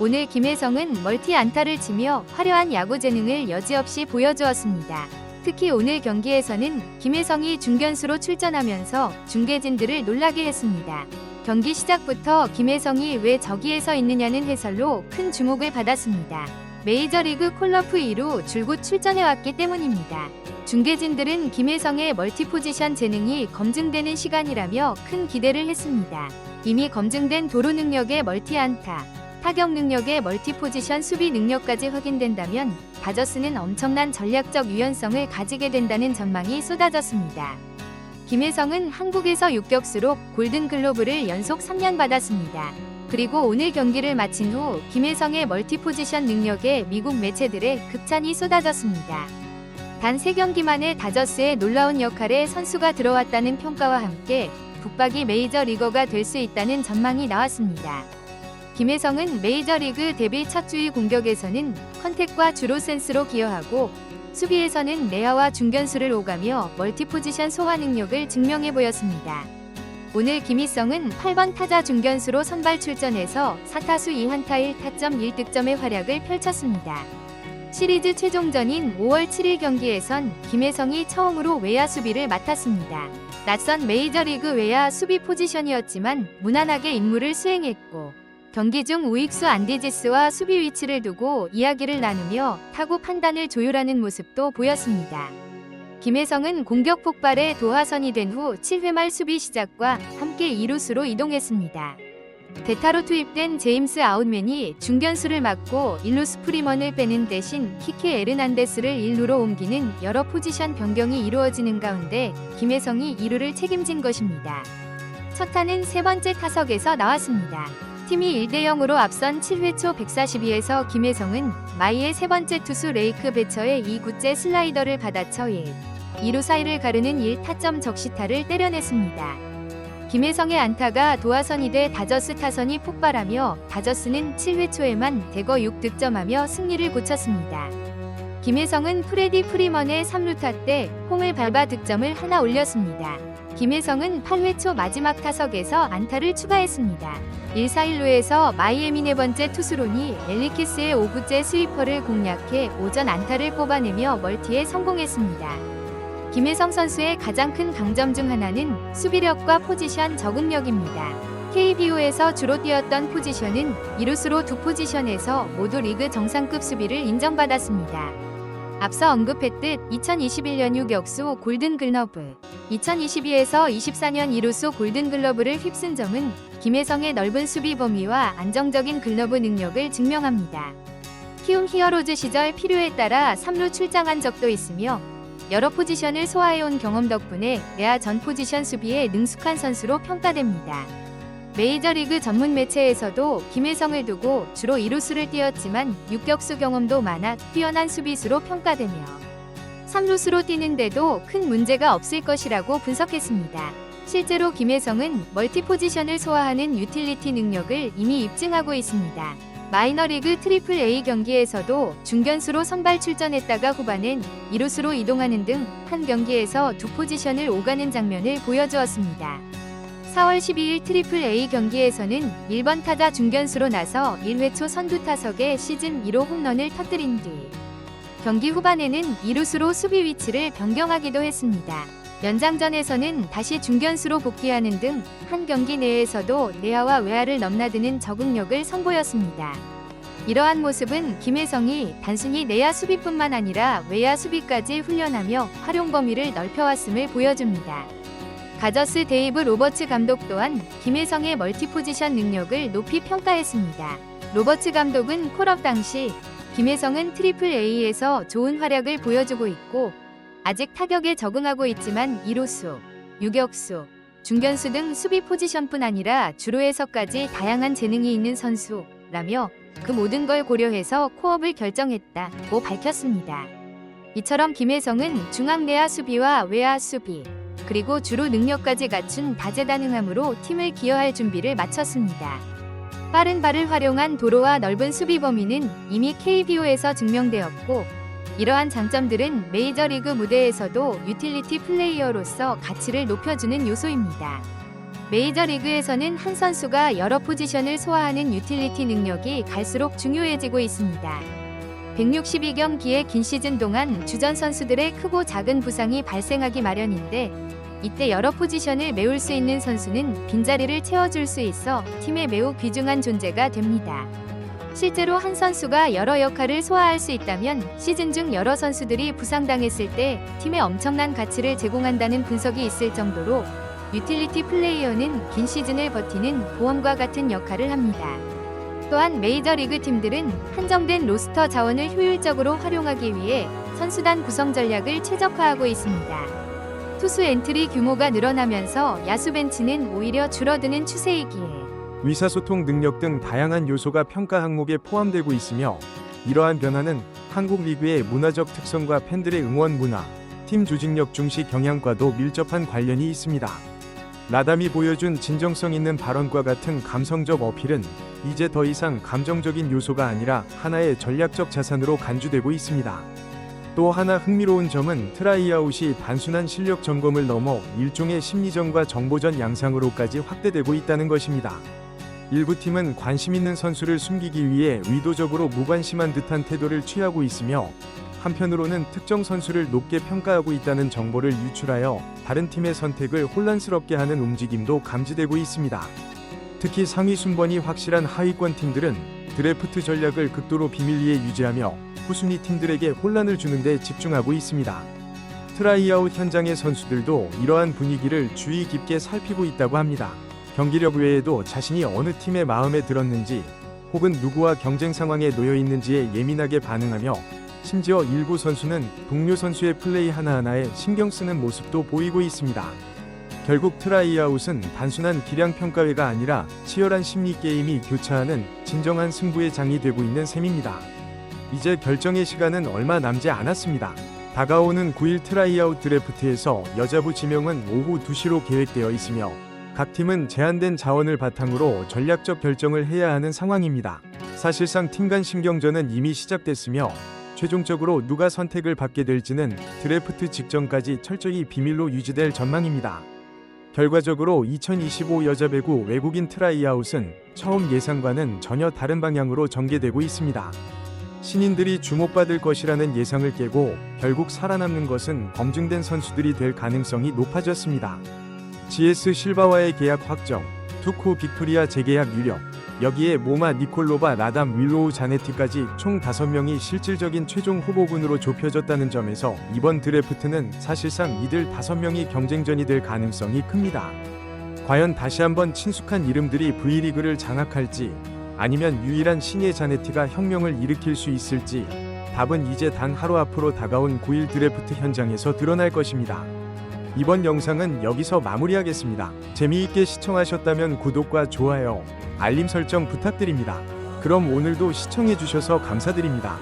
오늘 김혜성은 멀티 안타를 치며 화려한 야구 재능을 여지없이 보여주었습니다. 특히 오늘 경기에서는 김혜성이 중견수로 출전하면서 중계진들을 놀라게 했습니다. 경기 시작부터 김혜성이 왜 저기에 서 있느냐는 해설로 큰 주목을 받았습니다. 메이저리그 콜업 2로 줄곧 출전해왔기 때문입니다. 중계진들은 김혜성의 멀티포지션 재능이 검증되는 시간이라며 큰 기대를 했습니다. 이미 검증된 도루 능력의 멀티 안타, 타격 능력의 멀티포지션 수비 능력까지 확인된다면 다저스는 엄청난 전략적 유연성을 가지게 된다는 전망이 쏟아졌습니다. 김혜성은 한국에서 유격수로 골든글로브를 연속 3년 받았습니다. 그리고 오늘 경기를 마친 후 김혜성의 멀티포지션 능력에 미국 매체들의 극찬이 쏟아졌습니다. 단 3경기 만에 다저스의 놀라운 역할에 선수가 들어왔다는 평가와 함께 북박이 메이저리거가 될 수 있다는 전망이 나왔습니다. 김혜성은 메이저리그 데뷔 첫 주의 공격에서는 컨택과 주로 센스로 기여하고 수비에서는 내야와 중견수를 오가며 멀티포지션 소화 능력을 증명해 보였습니다. 오늘 김희성은 8번 타자 중견수로 선발 출전해서 4타수 2안타 1타점 1득점의 활약을 펼쳤습니다. 시리즈 최종전인 5월 7일 경기에선 김혜성이 처음으로 외야 수비를 맡았습니다. 낯선 메이저리그 외야 수비 포지션이었지만 무난하게 임무를 수행했고 경기 중 우익수 안디지스와 수비 위치를 두고 이야기를 나누며 타구 판단을 조율하는 모습도 보였습니다. 김혜성은 공격 폭발에 도하선이 된 후 7회 말 수비 시작과 함께 2루수로 이동했습니다. 대타로 투입된 제임스 아웃맨이 중견수를 맡고 1루수 프리먼을 빼는 대신 키케 에르난데스를 1루로 옮기는 여러 포지션 변경이 이루어지는 가운데 김혜성이 2루를 책임진 것입니다. 첫 타는 세 번째 타석에서 나왔습니다. 팀이 1대0으로 앞선 7회 초 142에서 김혜성은 마이의 세 번째 투수 레이크 베처의 2구째 슬라이더를 받아쳐 2루 사이를 가르는 1타점 적시타를 때려냈습니다. 김혜성의 안타가 도하선이 돼 다저스 타선이 폭발하며 다저스는 7회 초에만 대거 6득점하며 승리를 거쳤습니다. 김혜성은 프레디 프리먼의 3루타 때 홈을 밟아 득점을 하나 올렸습니다. 김혜성은 8회 초 마지막 타석에서 안타를 추가했습니다. 1-4-1루에서 마이애미 네 번째 투수로니 엘리키스의 5구째 스위퍼를 공략해 오전 안타를 뽑아내며 멀티에 성공했습니다. 김혜성 선수의 가장 큰 강점 중 하나는 수비력과 포지션 적응력입니다. KBO에서 주로 뛰었던 포지션은 2루수로 두 포지션에서 모두 리그 정상급 수비를 인정받았습니다. 앞서 언급했듯 2021년 유격수 골든글러브, 2022에서 24년 2루수 골든글러브를 휩쓴 점은 김혜성의 넓은 수비 범위와 안정적인 글러브 능력을 증명합니다. 키움 히어로즈 시절 필요에 따라 3루 출장한 적도 있으며 여러 포지션을 소화해온 경험 덕분에 내야 전 포지션 수비에 능숙한 선수로 평가됩니다. 메이저리그 전문 매체에서도 김혜성을 두고 주로 2루수를 뛰었지만 유격수 경험도 많아 뛰어난 수비수로 평가되며 3루수로 뛰는데도 큰 문제가 없을 것이라고 분석했습니다. 실제로 김혜성은 멀티포지션을 소화하는 유틸리티 능력을 이미 입증하고 있습니다. 마이너리그 트리플 A 경기에서도 중견수로 선발 출전했다가 후반엔 2루수로 이동하는 등 한 경기에서 두 포지션을 오가는 장면을 보여주었습니다. 4월 12일 트리플 A 경기에서는 1번 타자 중견수로 나서 1회 초 선두 타석에 시즌 1호 홈런을 터뜨린 뒤 경기 후반에는 2루수로 수비 위치를 변경하기도 했습니다. 연장전에서는 다시 중견수로 복귀하는 등 한 경기 내에서도 내야와 외야를 넘나드는 적응력을 선보였습니다. 이러한 모습은 김혜성이 단순히 내야 수비뿐만 아니라 외야 수비까지 훈련하며 활용 범위를 넓혀왔음을 보여줍니다. 다저스 데이브 로버츠 감독 또한 김혜성의 멀티포지션 능력을 높이 평가했습니다. 로버츠 감독은 콜업 당시 김혜성은 트리플 A에서 좋은 활약을 보여주고 있고 아직 타격에 적응하고 있지만 2루수, 유격수, 중견수 등 수비 포지션뿐 아니라 주루에서까지 다양한 재능이 있는 선수라며 그 모든 걸 고려해서 콜업을 결정했다고 밝혔습니다. 이처럼 김혜성은 중앙 내야 수비와 외야 수비, 그리고 주루 능력까지 갖춘 다재다능함으로 팀을 기여할 준비를 마쳤습니다. 빠른 발을 활용한 도로와 넓은 수비 범위는 이미 KBO에서 증명되었고 이러한 장점들은 메이저리그 무대에서도 유틸리티 플레이어로서 가치를 높여주는 요소입니다. 메이저리그에서는 한 선수가 여러 포지션을 소화하는 유틸리티 능력이 갈수록 중요해지고 있습니다. 162경기의 긴 시즌 동안 주전 선수들의 크고 작은 부상이 발생하기 마련인데, 이때 여러 포지션을 메울 수 있는 선수는 빈자리를 채워줄 수 있어 팀에 매우 귀중한 존재가 됩니다. 실제로 한 선수가 여러 역할을 소화할 수 있다면 시즌 중 여러 선수들이 부상당했을 때 팀에 엄청난 가치를 제공한다는 분석이 있을 정도로 유틸리티 플레이어는 긴 시즌을 버티는 보험과 같은 역할을 합니다. 또한 메이저리그 팀들은 한정된 로스터 자원을 효율적으로 활용하기 위해 선수단 구성 전략을 최적화하고 있습니다. 투수 엔트리 규모가 늘어나면서 야수 벤치는 오히려 줄어드는 추세이기에 의사소통 능력 등 다양한 요소가 평가 항목에 포함되고 있으며, 이러한 변화는 한국 리그의 문화적 특성과 팬들의 응원 문화, 팀 조직력 중시 경향과도 밀접한 관련이 있습니다. 라담이 보여준 진정성 있는 발언과 같은 감성적 어필은 이제 더 이상 감정적인 요소가 아니라 하나의 전략적 자산으로 간주되고 있습니다. 또 하나 흥미로운 점은 트라이아웃이 단순한 실력 점검을 넘어 일종의 심리전과 정보전 양상으로까지 확대되고 있다는 것입니다. 일부 팀은 관심 있는 선수를 숨기기 위해 의도적으로 무관심한 듯한 태도를 취하고 있으며, 한편으로는 특정 선수를 높게 평가하고 있다는 정보를 유출하여 다른 팀의 선택을 혼란스럽게 하는 움직임도 감지되고 있습니다. 특히 상위 순번이 확실한 하위권 팀들은 드래프트 전략을 극도로 비밀리에 유지하며 후순위 팀들에게 혼란을 주는 데 집중하고 있습니다. 트라이아웃 현장의 선수들도 이러한 분위기를 주의 깊게 살피고 있다고 합니다. 경기력 외에도 자신이 어느 팀의 마음에 들었는지, 혹은 누구와 경쟁 상황에 놓여 있는지에 예민하게 반응하며, 심지어 일부 선수는 동료 선수의 플레이 하나하나에 신경 쓰는 모습도 보이고 있습니다. 결국 트라이아웃은 단순한 기량 평가회가 아니라 치열한 심리 게임이 교차하는 진정한 승부의 장이 되고 있는 셈입니다. 이제 결정의 시간은 얼마 남지 않았습니다. 다가오는 9일 트라이아웃 드래프트에서 여자부 지명은 오후 2시로 계획되어 있으며, 각 팀은 제한된 자원을 바탕으로 전략적 결정을 해야 하는 상황입니다. 사실상 팀 간 신경전은 이미 시작됐으며, 최종적으로 누가 선택을 받게 될지는 드래프트 직전까지 철저히 비밀로 유지될 전망입니다. 결과적으로 2025 여자 배구 외국인 트라이아웃은 처음 예상과는 전혀 다른 방향으로 전개되고 있습니다. 신인들이 주목받을 것이라는 예상을 깨고 결국 살아남는 것은 검증된 선수들이 될 가능성이 높아졌습니다. GS 실바와의 계약 확정, 투코 빅토리아 재계약 유력, 여기에 모마 니콜로바 라담 윌로우 자네티까지 총 5명이 실질적인 최종 후보군으로 좁혀졌다는 점에서 이번 드래프트는 사실상 이들 5명이 경쟁전이 될 가능성이 큽니다. 과연 다시 한번 친숙한 이름들이 V리그를 장악할지, 아니면 유일한 신예 자네티가 혁명을 일으킬 수 있을지, 답은 이제 단 하루 앞으로 다가온 9일 드래프트 현장에서 드러날 것입니다. 이번 영상은 여기서 마무리하겠습니다. 재미있게 시청하셨다면 구독과 좋아요, 알림 설정 부탁드립니다. 그럼 오늘도 시청해주셔서 감사드립니다.